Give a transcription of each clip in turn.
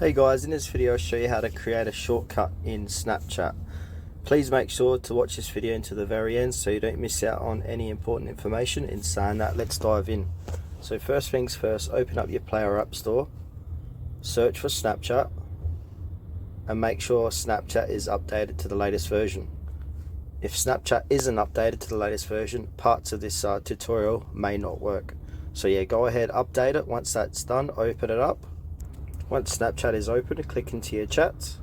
Hey guys, in this video I'll show you how to create a shortcut in Snapchat. Please make sure to watch this video until the very end so you don't miss out on any important information. In saying that, let's dive in. So first things first, open up your Play or App Store, search for Snapchat, and make sure Snapchat is updated to the latest version. If Snapchat isn't updated to the latest version, parts of this tutorial may not work. So yeah, go ahead, update it. Once that's done, open it up. Once Snapchat is open, click into your chats,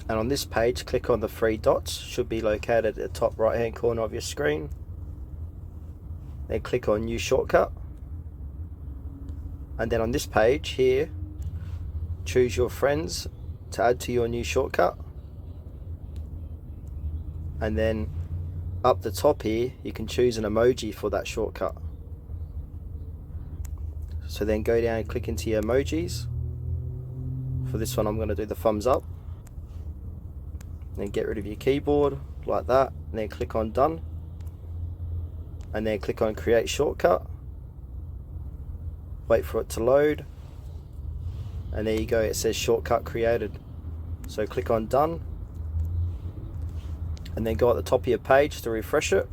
and on this page click on the three dots, should be located at the top right hand corner of your screen. Then click on new shortcut, and then on this page here choose your friends to add to your new shortcut, and then up the top here you can choose an emoji for that shortcut. So then go down and click into your emojis. For this one I'm going to do the thumbs up. Then get rid of your keyboard like that, and then click on done, and then click on create shortcut. Wait for it to load, and there you go, it says shortcut created. So click on done, and then go at the top of your page to refresh it,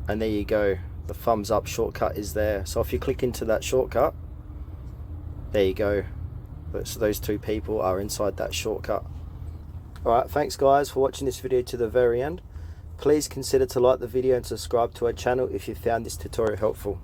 and there you go, the thumbs up shortcut is there. So if you click into that shortcut, there you go, so those two people are inside that shortcut. Alright, thanks guys for watching this video to the very end. Please consider to like the video and subscribe to our channel if you found this tutorial helpful.